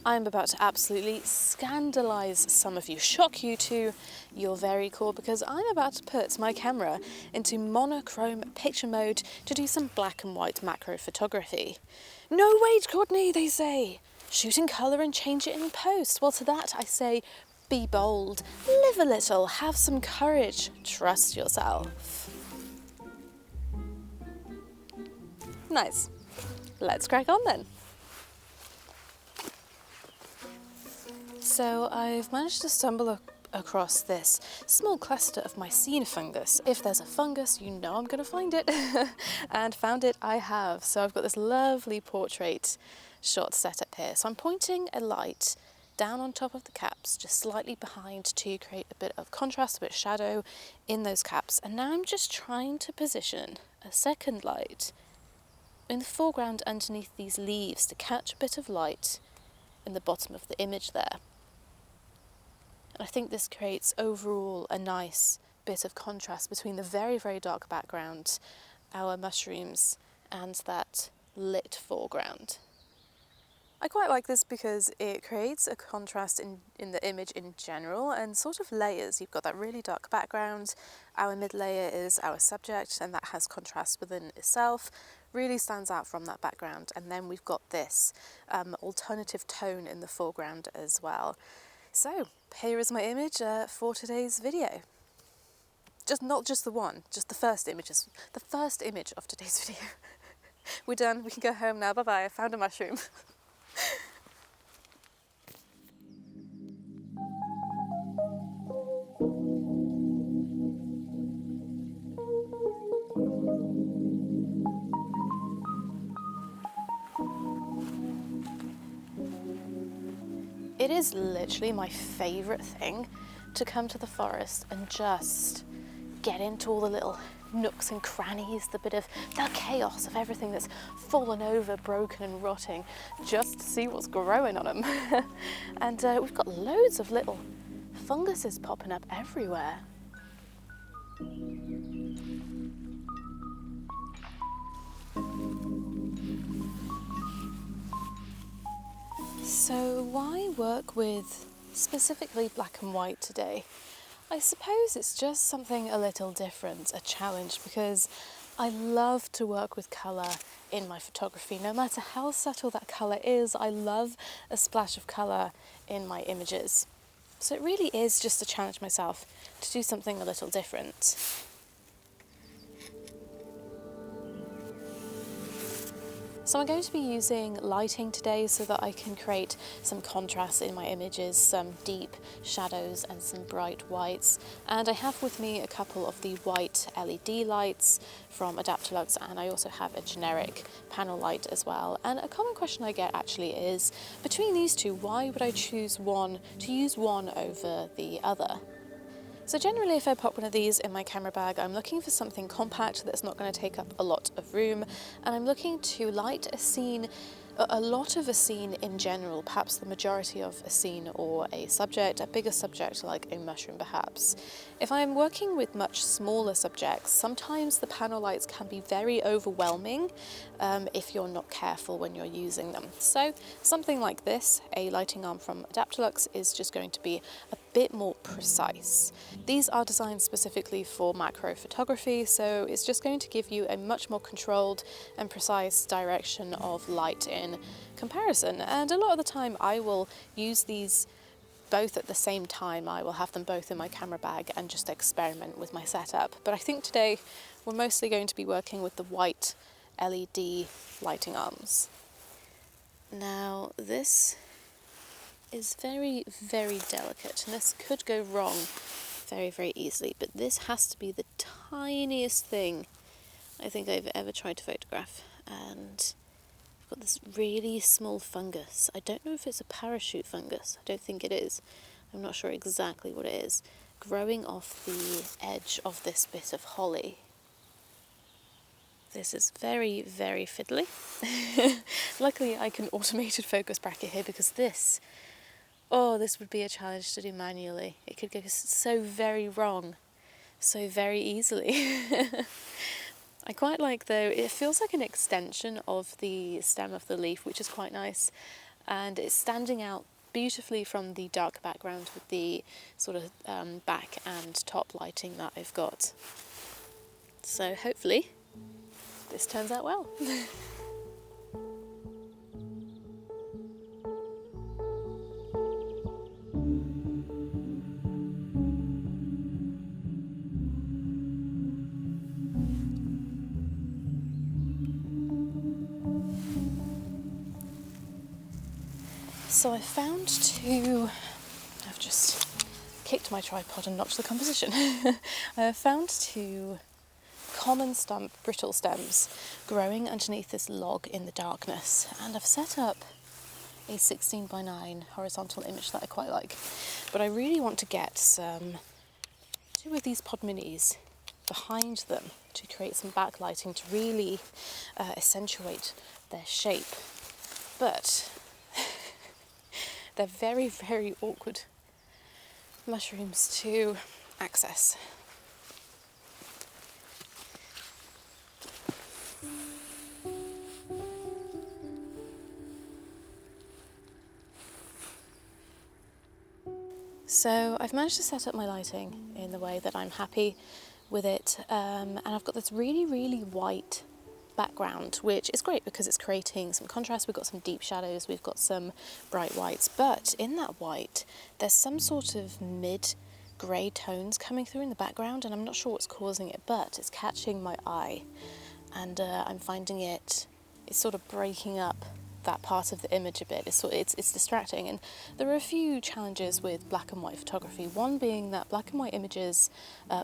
I'm about to absolutely scandalise some of you, shock you to your very core, because I'm about to put my camera into monochrome picture mode to do some black and white macro photography. No, wait, Courtney, they say. Shoot in colour and change it in post. Well, to that I say, be bold, live a little, have some courage, trust yourself. Nice. Let's crack on then. So I've managed to stumble across this small cluster of Mycene fungus. If there's a fungus, you know I'm going to find it. And found it I have. So I've got this lovely portrait shot set up here. So I'm pointing a light down on top of the caps, just slightly behind to create a bit of contrast, a bit of shadow in those caps. And now I'm just trying to position a second light in the foreground underneath these leaves to catch a bit of light in the bottom of the image there. And I think this creates overall a nice bit of contrast between the very, very dark background, our mushrooms, and that lit foreground. I quite like this because it creates a contrast in the image in general and sort of layers. You've got that really dark background, our mid layer is our subject, and that has contrast within itself, really stands out from that background. And then we've got this alternative tone in the foreground as well. So here is my image for today's video. Not just the one, just the first image of today's video. We're done, we can go home now, bye-bye, I found a mushroom. It is literally my favourite thing to come to the forest and just get into all the little nooks and crannies, the bit of the chaos of everything that's fallen over, broken and rotting, just to see what's growing on them. And we've got loads of little funguses popping up everywhere. So why work with specifically black and white today? I suppose it's just something a little different, a challenge, because I love to work with colour in my photography. No matter how subtle that colour is, I love a splash of colour in my images. So it really is just to challenge myself to do something a little different. So I'm going to be using lighting today so that I can create some contrast in my images, some deep shadows and some bright whites. And I have with me a couple of the white LED lights from Adaptalux, and I also have a generic panel light as well. And a common question I get actually is, between these two, why would I choose to use one over the other? So generally, if I pop one of these in my camera bag, I'm looking for something compact that's not going to take up a lot of room, and I'm looking to light a scene, a lot of a scene in general, perhaps the majority of a scene or a subject, a bigger subject like a mushroom perhaps. If I'm working with much smaller subjects, sometimes the panel lights can be very overwhelming if you're not careful when you're using them. So something like this, a lighting arm from Adaptalux, is just going to be a bit more precise. These are designed specifically for macro photography, so it's just going to give you a much more controlled and precise direction of light in comparison. And a lot of the time I will use these both at the same time. I will have them both in my camera bag and just experiment with my setup. But I think today we're mostly going to be working with the white LED lighting arms. Now this is very, very delicate, and this could go wrong very, very easily, but this has to be the tiniest thing I think I've ever tried to photograph. And I've got this really small fungus. I don't know if it's a parachute fungus. I don't think it is. I'm not sure exactly what it is. Growing off the edge of this bit of holly. This is very, very fiddly. Luckily I can automated focus bracket here, because this would be a challenge to do manually. It could go so very wrong, so very easily. I quite like, though, it feels like an extension of the stem of the leaf, which is quite nice. and it's standing out beautifully from the dark background with the sort of back and top lighting that I've got. So hopefully this turns out well. So I've just kicked my tripod and knocked the composition. I found 2 common stump brittle stems growing underneath this log in the darkness, and I've set up a 16:9 horizontal image that I quite like. But I really want to get 2 of these pod minis behind them to create some backlighting to really accentuate their shape. But they're very, very awkward mushrooms to access. So I've managed to set up my lighting in the way that I'm happy with it, and I've got this really, really white background, which is great because it's creating some contrast. We've got some deep shadows, we've got some bright whites, but in that white there's some sort of mid-grey tones coming through in the background, and I'm not sure what's causing it, but it's catching my eye, and I'm finding it's sort of breaking up that part of the image a bit. It's distracting, and there are a few challenges with black and white photography. One being that black and white images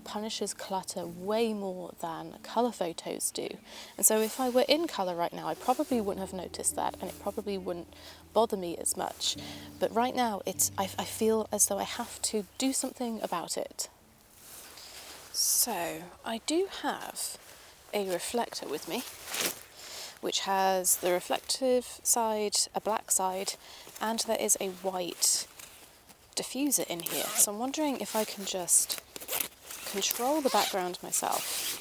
punishes clutter way more than colour photos do. And so if I were in colour right now, I probably wouldn't have noticed that, and it probably wouldn't bother me as much. But right now, I feel as though I have to do something about it. So I do have a reflector with me, which has the reflective side, a black side, and there is a white diffuser in here. So I'm wondering if I can just control the background myself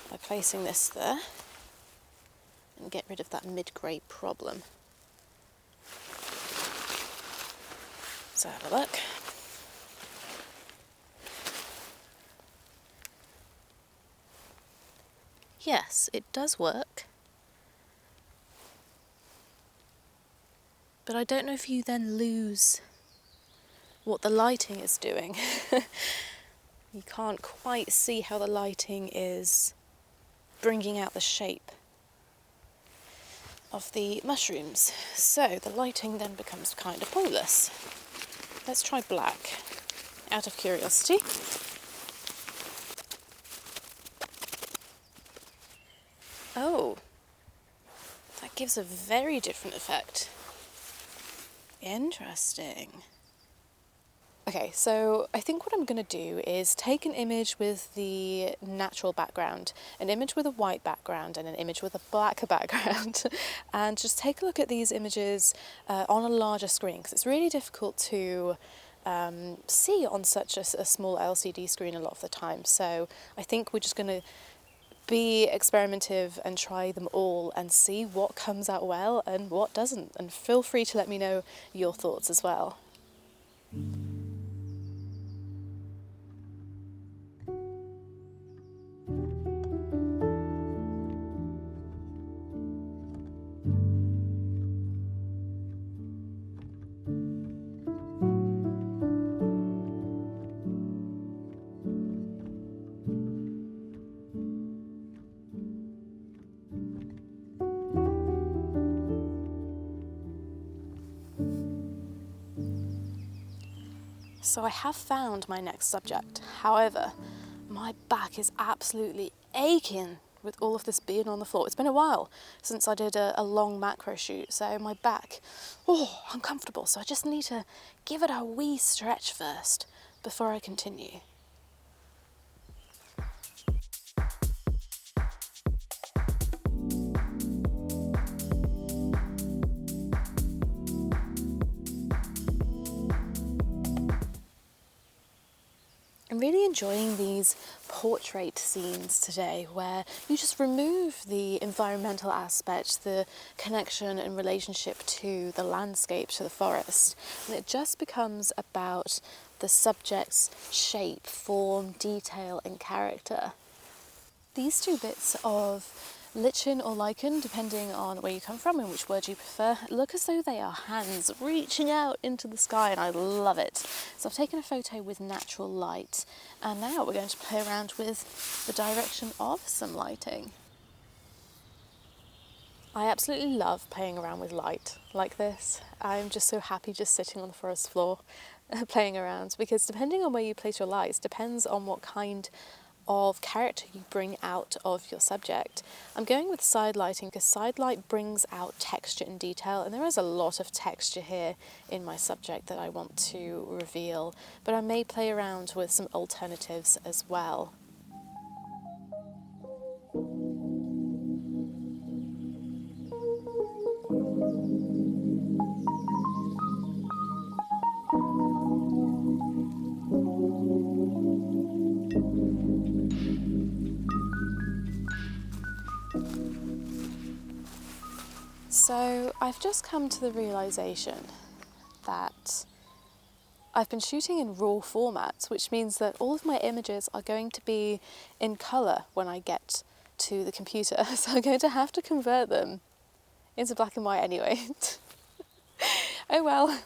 by placing this there and get rid of that mid-grey problem. So have a look. Yes, it does work. But I don't know if you then lose what the lighting is doing. You can't quite see how the lighting is bringing out the shape of the mushrooms. So the lighting then becomes kind of pointless. Let's try black, out of curiosity. Oh, that gives a very different effect. Interesting. Okay, so I think what I'm going to do is take an image with the natural background, an image with a white background, and an image with a black background, and just take a look at these images on a larger screen, because it's really difficult to see on such a small LCD screen a lot of the time. So I think we're just going to be experimentative and try them all and see what comes out well and what doesn't, and feel free to let me know your thoughts as well. So I have found my next subject. However, my back is absolutely aching with all of this being on the floor. It's been a while since I did a long macro shoot, so my back, uncomfortable. So I just need to give it a wee stretch first before I continue. I'm really enjoying these portrait scenes today where you just remove the environmental aspect, the connection and relationship to the landscape, to the forest, and it just becomes about the subject's shape, form, detail and character. These two bits of lichen or lichen, depending on where you come from and which word you prefer, look as though they are hands reaching out into the sky, and I love it. So I've taken a photo with natural light, and now we're going to play around with the direction of some lighting. I absolutely love playing around with light like this. I'm just so happy just sitting on the forest floor playing around, because depending on where you place your lights depends on what kind of character you bring out of your subject. I'm going with side lighting because side light brings out texture and detail, and there is a lot of texture here in my subject that I want to reveal, but I may play around with some alternatives as well. So I've just come to the realization that I've been shooting in raw formats, which means that all of my images are going to be in colour when I get to the computer, so I'm going to have to convert them into black and white anyway. Oh well.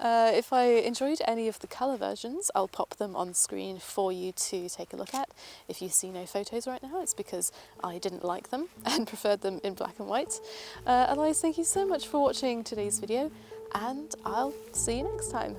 If I enjoyed any of the colour versions, I'll pop them on screen for you to take a look at. If you see no photos right now, it's because I didn't like them and preferred them in black and white. Otherwise, thank you so much for watching today's video, and I'll see you next time.